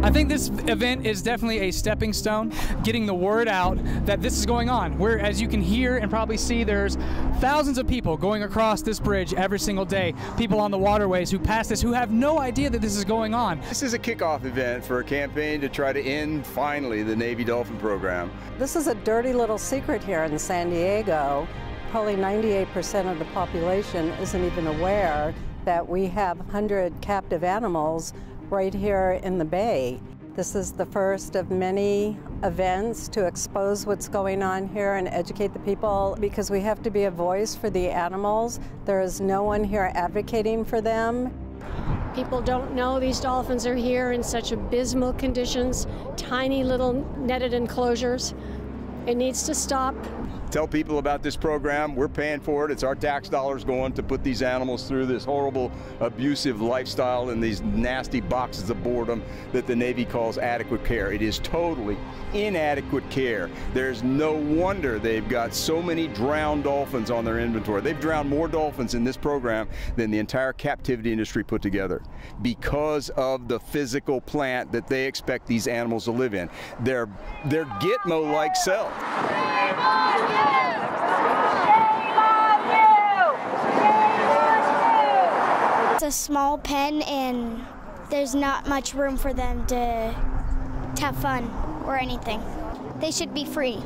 I think this event is definitely a stepping stone, getting the word out that this is going on. Where, as you can hear and probably see, there's thousands of people going across this bridge every single day. People on the waterways who pass this who have no idea that this is going on. This is a kickoff event for a campaign to try to end, finally, the Navy Dolphin program. This is a dirty little secret here in San Diego. Probably 98% of the population isn't even aware that we have 100 captive animals right here in the bay. This is the first of many events to expose what's going on here and educate the people, because we have to be a voice for the animals. There is no one here advocating for them. People don't know these dolphins are here in such abysmal conditions, tiny little netted enclosures. It needs to stop. Tell people about this program. We're paying for it. It's our tax dollars going to put these animals through this horrible, abusive lifestyle in these nasty boxes of boredom that the Navy calls adequate care. It is totally inadequate care. There's no wonder they've got so many drowned dolphins on their inventory. They've drowned more dolphins in this program than the entire captivity industry put together, because of the physical plant that they expect these animals to live in. They're Gitmo-like cells. It's a small pen and there's not much room for them to have fun or anything. They should be free.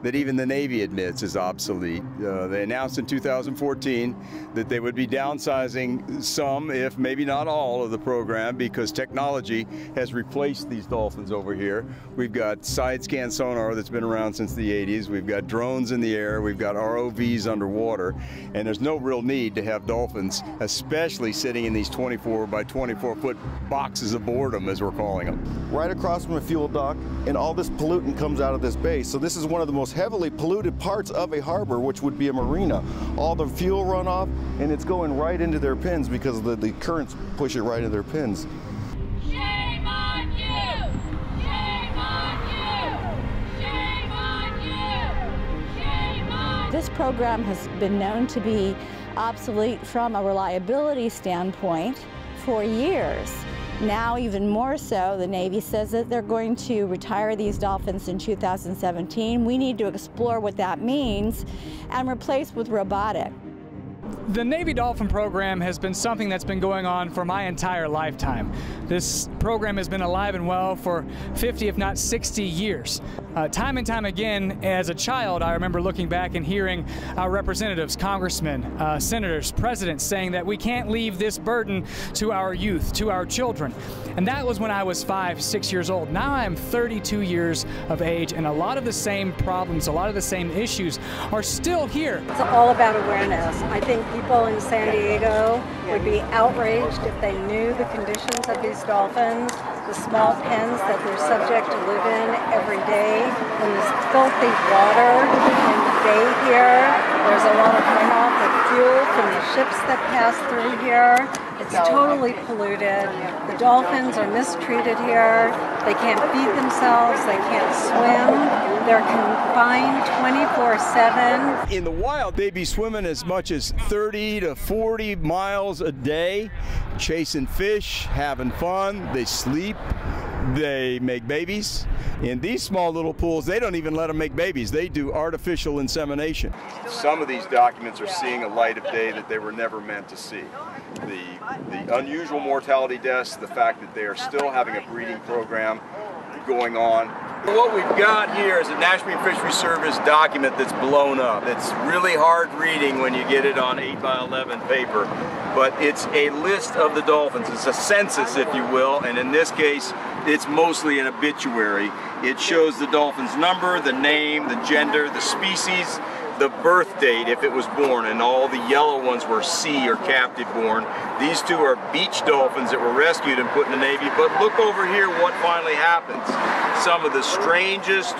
That even the Navy admits is obsolete. They announced in 2014 that they would be downsizing some, if maybe not all, of the program, because technology has replaced these dolphins over here. We've got side-scan sonar that's been around since the 80s. We've got drones in the air. We've got ROVs underwater. And there's no real need to have dolphins, especially sitting in these 24 by 24 foot boxes of boredom, as we're calling them. Right across from a fuel dock, and all this pollutant comes out of this bay. So this is one of the most heavily polluted parts of a harbor, which would be a marina. All the fuel runoff, and it's going right into their pins because the currents push it right into their pins. Shame on you! Shame on you! Shame on you! Shame on you! This program has been known to be obsolete from a reliability standpoint for years. Now, even more so, the Navy says that they're going to retire these dolphins in 2017. We need to explore what that means and replace with robotic. The Navy Dolphin program has been something that's been going on for my entire lifetime. This program has been alive and well for 50, if not 60 years. Time and time again, as a child, I remember looking back and hearing our representatives, congressmen, senators, presidents saying that we can't leave this burden to our youth, to our children. And that was when I was 5, 6 years old. Now I am 32 years of age, and a lot of the same problems, a lot of the same issues are still here. It's all about awareness. I think people in San Diego would be outraged if they knew the conditions of these dolphins, the small pens that they're subject to live in every day, in this filthy water in the bay here. There's a lot of runoff of fuel from the ships that pass through here. It's totally polluted. The dolphins are mistreated here. They can't feed themselves. They can't swim. They're confined 24/7. In the wild, they'd be swimming as much as 30 to 40 miles a day, chasing fish, having fun. They sleep. They make babies. In these small little pools, they don't even let them make babies. They do artificial insemination. Some of these documents are seeing a light of day that they were never meant to see. The unusual mortality deaths, the fact that they are still having a breeding program going on. What we've got here is a National Marine Fisheries Service document that's blown up. It's really hard reading when you get it on 8x11 paper, but it's a list of the dolphins. It's a census, if you will, and in this case, it's mostly an obituary. It shows the dolphin's number, the name, the gender, the species, the birth date if it was born, and all the yellow ones were sea or captive born. These two are beach dolphins that were rescued and put in the Navy, but look over here what finally happens. Some of the strangest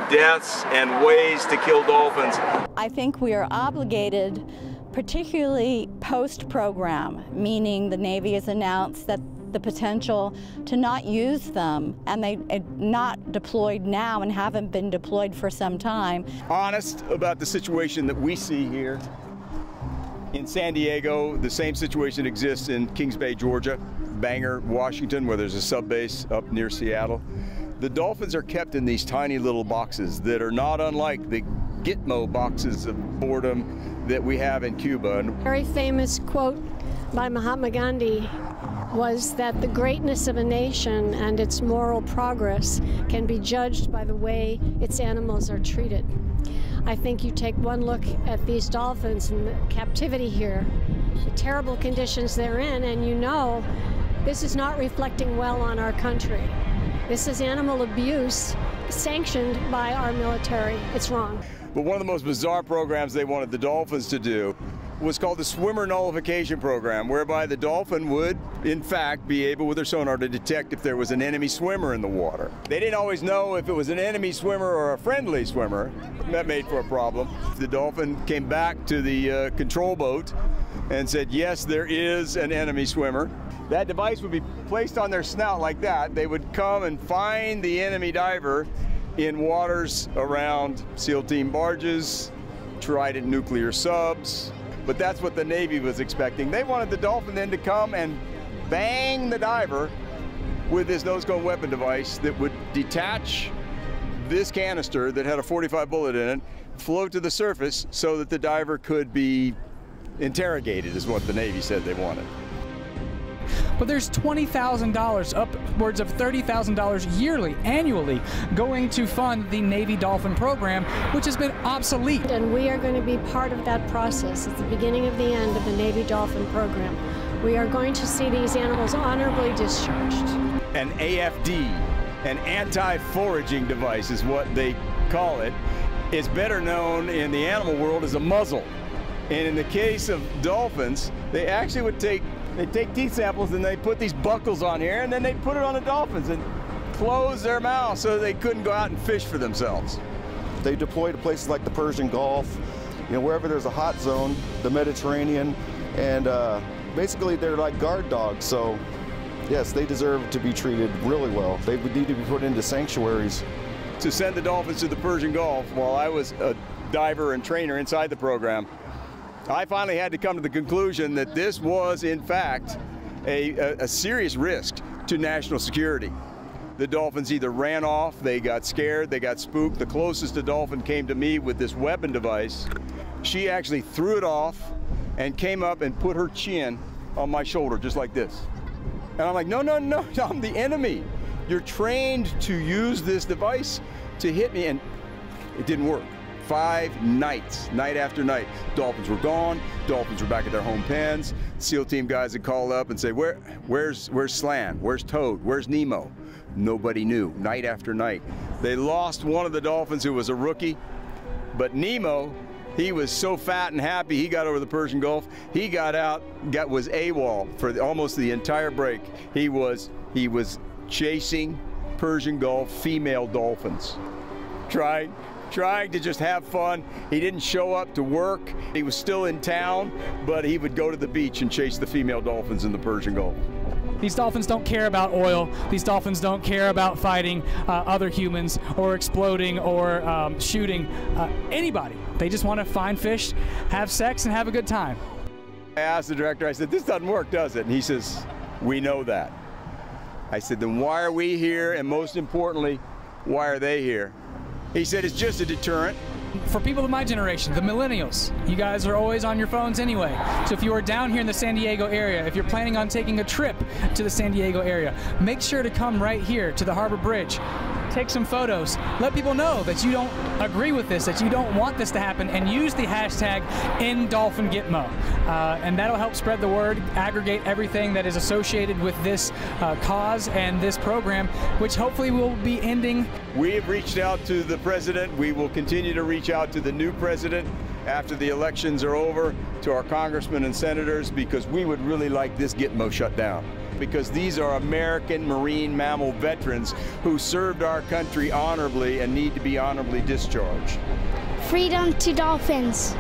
deaths and ways to kill dolphins. I think we are obligated, particularly post-program, meaning the Navy has announced that the potential to not use them, and they are not deployed now and haven't been deployed for some time. Honest about the situation that we see here. In San Diego, the same situation exists in Kings Bay, Georgia, Bangor, Washington, where there's a sub-base up near Seattle. The dolphins are kept in these tiny little boxes that are not unlike the Gitmo boxes of boredom that we have in Cuba. A very famous quote by Mahatma Gandhi was that the greatness of a nation and its moral progress can be judged by the way its animals are treated. I think you take one look at these dolphins in the captivity here, the terrible conditions they're in, and you know this is not reflecting well on our country. This is animal abuse sanctioned by our military. It's wrong. But one of the most bizarre programs they wanted the dolphins to do was called the Swimmer Nullification Program, whereby the dolphin would, in fact, be able with their sonar to detect if there was an enemy swimmer in the water. They didn't always know if it was an enemy swimmer or a friendly swimmer. That made for a problem. The dolphin came back to the control boat and said, yes, there is an enemy swimmer. That device would be placed on their snout like that. They would come and find the enemy diver in waters around SEAL Team barges, Trident nuclear subs. But that's what the Navy was expecting. They wanted the dolphin then to come and bang the diver with this nose cone weapon device that would detach this canister that had a .45 bullet in it, float to the surface so that the diver could be interrogated, is what the Navy said they wanted. But there's $20,000, upwards of $30,000 yearly, annually, going to fund the Navy Dolphin program, which has been obsolete. And we are going to be part of that process. It's the beginning of the end of the Navy Dolphin program. We are going to see these animals honorably discharged. An AFD, an anti-foraging device is what they call it. It's better known in the animal world as a muzzle. And in the case of dolphins, they actually would take teeth samples and they put these buckles on here, and then they put it on the dolphins and close their mouths so they couldn't go out and fish for themselves. They deploy to places like the Persian Gulf, you know, wherever there's a hot zone, the Mediterranean, and basically they're like guard dogs. So yes, they deserve to be treated really well. They would need to be put into sanctuaries. To send the dolphins to the Persian Gulf while I was a diver and trainer inside the program, I finally had to come to the conclusion that this was, in fact, a serious risk to national security. The dolphins either ran off, they got scared, they got spooked. The closest a dolphin came to me with this weapon device, she actually threw it off and came up and put her chin on my shoulder, just like this. And I'm like, no, no, no, I'm the enemy. You're trained to use this device to hit me, and it didn't work. 5 nights, night after night. Dolphins were gone. Dolphins were back at their home pens. SEAL team guys would call up and say, where's Slan? Where's Toad? Where's Nemo? Nobody knew, night after night. They lost one of the dolphins who was a rookie, but Nemo, he was so fat and happy he got over the Persian Gulf. He got out, was AWOL for almost the entire break. He was chasing Persian Gulf female dolphins. Trying to just have fun. He didn't show up to work. He was still in town, but he would go to the beach and chase the female dolphins in the Persian Gulf. These dolphins don't care about oil. These dolphins don't care about fighting other humans or exploding or shooting anybody. They just want to find fish, have sex, and have a good time. I asked the director, I said, this doesn't work, does it? And he says, we know that. I said, then why are we here? And most importantly, why are they here? He said, it's just a deterrent. For people of my generation, the millennials, you guys are always on your phones anyway. So if you are down here in the San Diego area, if you're planning on taking a trip to the San Diego area, make sure to come right here to the Harbor Bridge. Take some photos. Let people know that you don't agree with this, that you don't want this to happen, and use the hashtag #InDolphinGitmo. And that'll help spread the word, aggregate everything that is associated with this cause and this program, which hopefully will be ending. We have reached out to the president. We will continue to reach out to the new president after the elections are over, to our congressmen and senators, because we would really like this Gitmo shut down. Because these are American marine mammal veterans who served our country honorably and need to be honorably discharged. Freedom to dolphins.